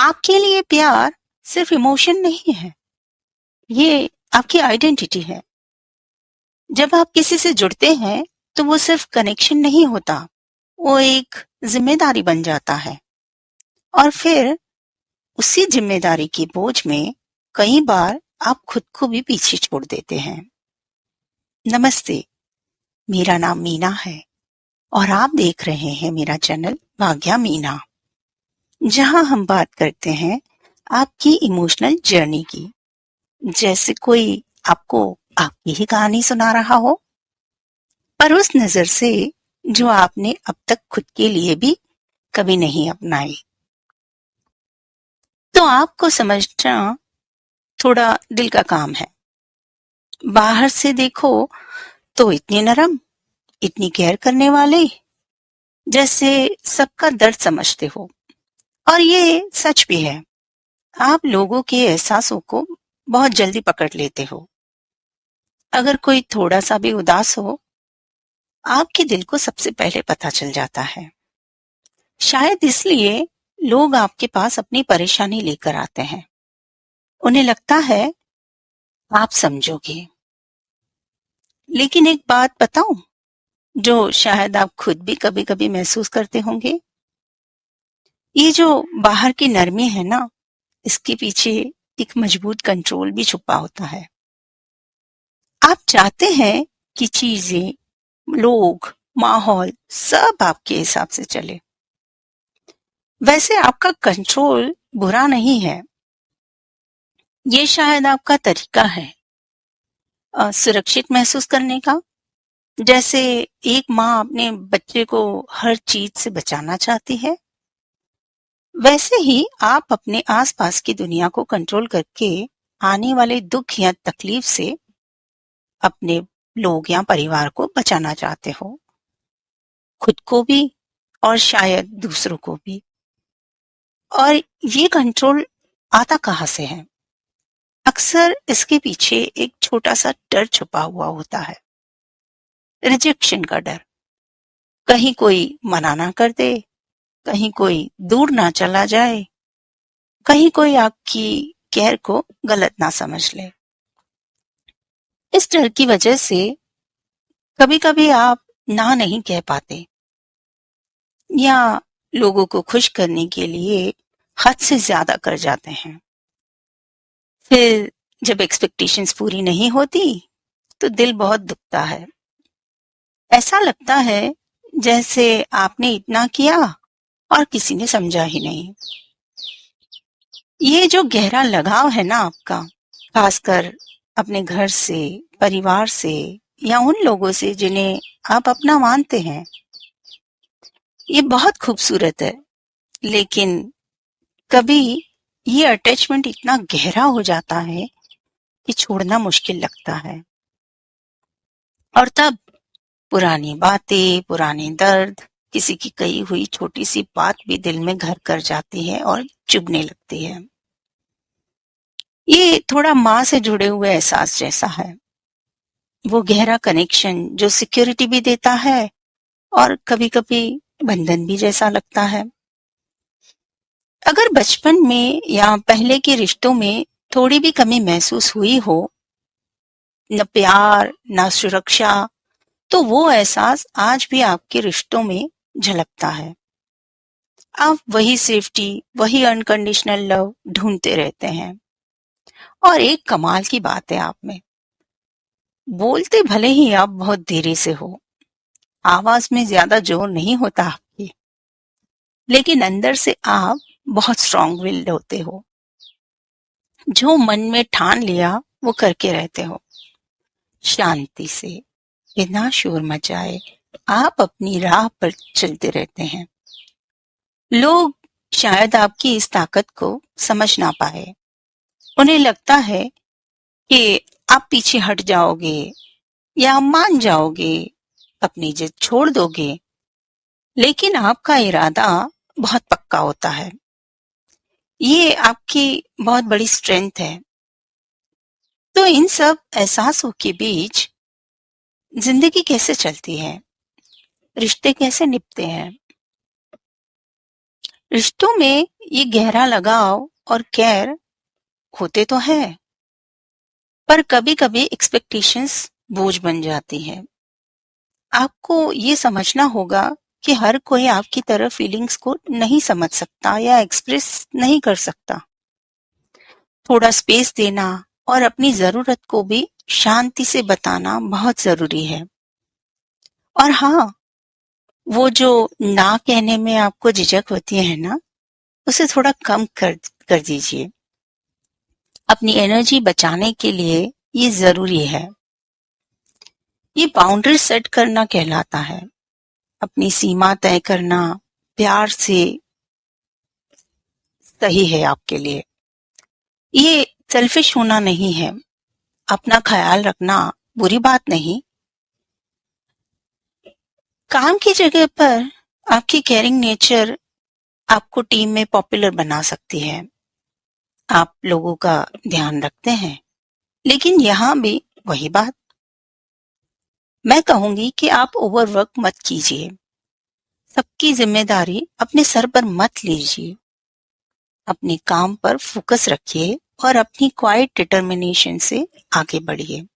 आपके लिए प्यार सिर्फ इमोशन नहीं है, ये आपकी आइडेंटिटी है। जब आप किसी से जुड़ते हैं, तो वो सिर्फ कनेक्शन नहीं होता, वो एक जिम्मेदारी बन जाता है। और फिर उसी जिम्मेदारी के बोझ में कई बार आप खुद को भी पीछे छोड़ देते हैं। नमस्ते, मेरा नाम मीना है और आप देख रहे हैं मेरा चैनल भाग्या मीना, जहां हम बात करते हैं आपकी इमोशनल जर्नी की, जैसे कोई आपको आपकी ही कहानी सुना रहा हो, पर उस नजर से जो आपने अब तक खुद के लिए भी कभी नहीं अपनाई। तो आपको समझना थोड़ा दिल का काम है। बाहर से देखो तो इतने नरम, इतनी केयर करने वाले, जैसे सबका दर्द समझते हो। और ये सच भी है, आप लोगों के एहसासों को बहुत जल्दी पकड़ लेते हो। अगर कोई थोड़ा सा भी उदास हो, आपके दिल को सबसे पहले पता चल जाता है। शायद इसलिए लोग आपके पास अपनी परेशानी लेकर आते हैं। उन्हें लगता है आप समझोगे। लेकिन एक बात बताऊं, जो शायद आप खुद भी कभी कभी महसूस करते होंगे, ये जो बाहर की नरमी है ना, इसके पीछे एक मजबूत कंट्रोल भी छुपा होता है। आप चाहते हैं कि चीजें, लोग, माहौल सब आपके हिसाब से चले। वैसे आपका कंट्रोल बुरा नहीं है, ये शायद आपका तरीका है सुरक्षित महसूस करने का। जैसे एक माँ अपने बच्चे को हर चीज से बचाना चाहती है, वैसे ही आप अपने आसपास की दुनिया को कंट्रोल करके आने वाले दुख या तकलीफ से अपने लोग या परिवार को बचाना चाहते हो, खुद को भी और शायद दूसरों को भी। और ये कंट्रोल आता कहाँ से है? अक्सर इसके पीछे एक छोटा सा डर छुपा हुआ होता है, रिजेक्शन का डर। कहीं कोई मना ना कर दे, कहीं कोई दूर ना चला जाए, कहीं कोई आपकी केयर को गलत ना समझ ले। इस डर की वजह से कभी कभी आप ना नहीं कह पाते, या लोगों को खुश करने के लिए हद से ज्यादा कर जाते हैं। फिर जब एक्सपेक्टेशंस पूरी नहीं होती, तो दिल बहुत दुखता है। ऐसा लगता है जैसे आपने इतना किया और किसी ने समझा ही नहीं। ये जो गहरा लगाव है ना आपका, खासकर अपने घर से, परिवार से, या उन लोगों से जिन्हें आप अपना मानते हैं, ये बहुत खूबसूरत है। लेकिन कभी ये अटैचमेंट इतना गहरा हो जाता है कि छोड़ना मुश्किल लगता है। और तब पुरानी बातें, पुराने दर्द, किसी की कही हुई छोटी सी बात भी दिल में घर कर जाती है और चुभने लगती है। ये थोड़ा माँ से जुड़े हुए एहसास जैसा है, वो गहरा कनेक्शन जो सिक्योरिटी भी देता है और कभी-कभी बंधन भी जैसा लगता है। अगर बचपन में या पहले के रिश्तों में थोड़ी भी कमी महसूस हुई हो, न प्यार, न सुरक्षा, तो वो एहसास आज भी आपके रिश्तों में झलकता है। आप वही सेफ्टी, वही अनकंडीशनल लव ढूंढते रहते हैं। और एक कमाल की बात है आप में, बोलते भले ही आप बहुत धीरे से हो, आवाज में ज्यादा जोर नहीं होता आपकी, लेकिन अंदर से आप बहुत स्ट्रांग विल्ड होते हो। जो मन में ठान लिया वो करके रहते हो, शांति से, बिना शोर मचाए आप अपनी राह पर चलते रहते हैं। लोग शायद आपकी इस ताकत को समझ ना पाए। उन्हें लगता है कि आप पीछे हट जाओगे या मान जाओगे, अपनी जिद छोड़ दोगे। लेकिन आपका इरादा बहुत पक्का होता है। ये आपकी बहुत बड़ी स्ट्रेंथ है। तो इन सब एहसासों के बीच जिंदगी कैसे चलती है, रिश्ते कैसे निभते हैं? रिश्तों में ये गहरा लगाव और केयर होते तो है, पर कभी-कभी एक्सपेक्टेशंस बोझ बन जाती है। आपको ये समझना होगा कि हर कोई आपकी तरह फीलिंग्स को नहीं समझ सकता या एक्सप्रेस नहीं कर सकता। थोड़ा स्पेस देना और अपनी ज़रूरत को भी शांति से बताना बहुत ज़रूरी है। और हाँ, वो जो ना कहने में आपको झिझक होती है ना, उसे थोड़ा कम कर दीजिए। अपनी एनर्जी बचाने के लिए ये ज़रूरी है। ये बाउंड्री सेट करना कहलाता है। अपनी सीमा तय करना प्यार से सही है आपके लिए। ये सेल्फिश होना नहीं है। अपना ख्याल रखना बुरी बात नहीं। काम की जगह पर आपकी केयरिंग नेचर आपको टीम में पॉपुलर बना सकती है। आप लोगों का ध्यान रखते हैं, लेकिन यहाँ भी वही बात, मैं कहूंगी कि आप ओवरवर्क मत कीजिए। सबकी जिम्मेदारी अपने सर पर मत लीजिए। अपने काम पर फोकस रखिए और अपनी क्वाइट डिटर्मिनेशन से आगे बढ़िए।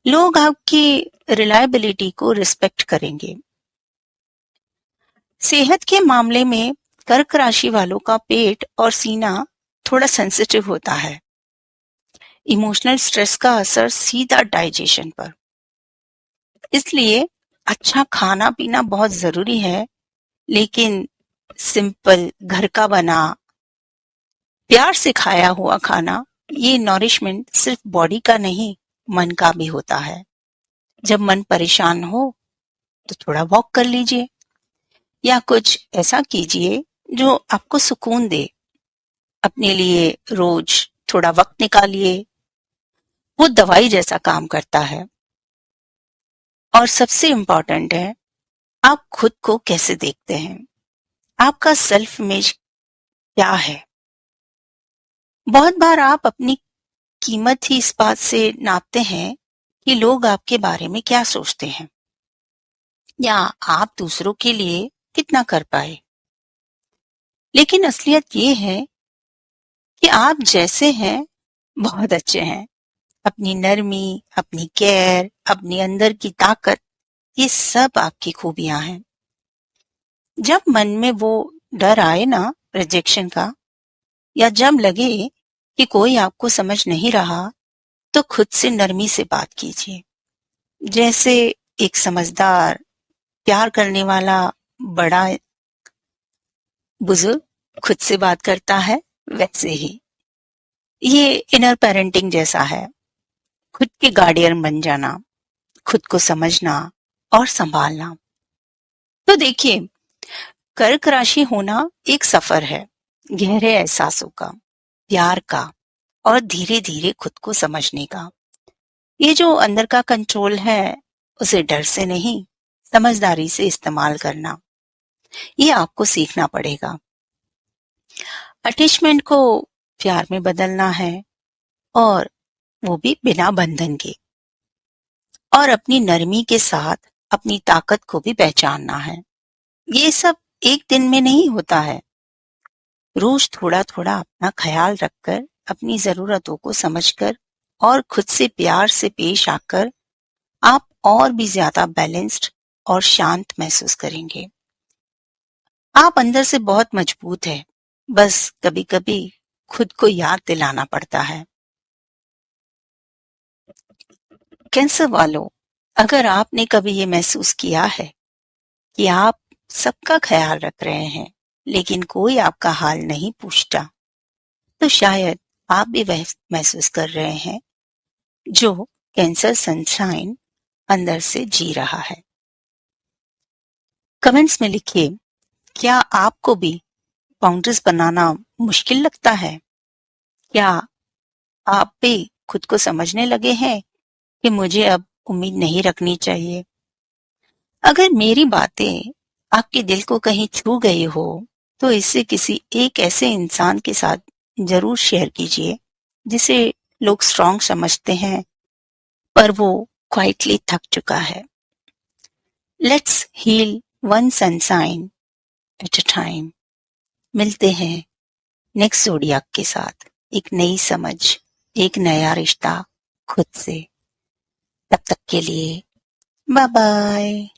लोग आपकी रिलायबिलिटी को रिस्पेक्ट करेंगे। सेहत के मामले में कर्क राशि वालों का पेट और सीना थोड़ा सेंसिटिव होता है। इमोशनल स्ट्रेस का असर सीधा डाइजेशन पर, इसलिए अच्छा खाना पीना बहुत जरूरी है, लेकिन सिंपल घर का बना प्यार से खाया हुआ खाना, ये नॉरिशमेंट सिर्फ बॉडी का नहीं मन का भी होता है। जब मन परेशान हो तो थोड़ा वॉक कर लीजिए या कुछ ऐसा कीजिए जो आपको सुकून दे। अपने लिए रोज थोड़ा वक्त निकालिए, वो दवाई जैसा काम करता है। और सबसे इम्पोर्टेंट है, आप खुद को कैसे देखते हैं, आपका सेल्फ इमेज क्या है। बहुत बार आप अपनी कीमत ही इस बात से नापते हैं कि लोग आपके बारे में क्या सोचते हैं या आप दूसरों के लिए कितना कर पाए। लेकिन असलियत ये है कि आप जैसे हैं बहुत अच्छे हैं। अपनी नरमी, अपनी केयर, अपनी अंदर की ताकत, ये सब आपकी खूबियां हैं। जब मन में वो डर आए ना, रिजेक्शन का, या जब लगे कि कोई आपको समझ नहीं रहा, तो खुद से नरमी से बात कीजिए। जैसे एक समझदार प्यार करने वाला बड़ा बुजुर्ग खुद से बात करता है, वैसे ही ये इनर पेरेंटिंग जैसा है। खुद के गार्डियन बन जाना, खुद को समझना और संभालना। तो देखिए, कर्क राशि होना एक सफर है, गहरे एहसासों का, प्यार का और धीरे धीरे खुद को समझने का। ये जो अंदर का कंट्रोल है, उसे डर से नहीं, समझदारी से इस्तेमाल करना, ये आपको सीखना पड़ेगा। अटैचमेंट को प्यार में बदलना है, और वो भी बिना बंधन के। और अपनी नरमी के साथ अपनी ताकत को भी पहचानना है। ये सब एक दिन में नहीं होता है। रोज थोड़ा थोड़ा अपना ख्याल रखकर, अपनी जरूरतों को समझकर और खुद से प्यार से पेश आकर आप और भी ज्यादा बैलेंस्ड और शांत महसूस करेंगे। आप अंदर से बहुत मजबूत है, बस कभी कभी खुद को याद दिलाना पड़ता है। कैंसर वालों, अगर आपने कभी ये महसूस किया है कि आप सबका ख्याल रख रहे हैं, लेकिन कोई आपका हाल नहीं पूछता, तो शायद आप भी वह महसूस कर रहे हैं जो कैंसर सनशाइन अंदर से जी रहा है। कमेंट्स में लिखिए, क्या आपको भी बाउंड्रीज बनाना मुश्किल लगता है? क्या आप भी खुद को समझने लगे हैं कि मुझे अब उम्मीद नहीं रखनी चाहिए? अगर मेरी बातें आपके दिल को कहीं छू गई हो, तो इसे किसी एक ऐसे इंसान के साथ जरूर शेयर कीजिए जिसे लोग स्ट्रांग समझते हैं, पर वो क्वाइटली थक चुका है। Let's heal one sunshine at a time. मिलते हैं नेक्स्ट ज़ोडिएक के साथ, एक नई समझ, एक नया रिश्ता खुद से। तब तक के लिए बाय बाय।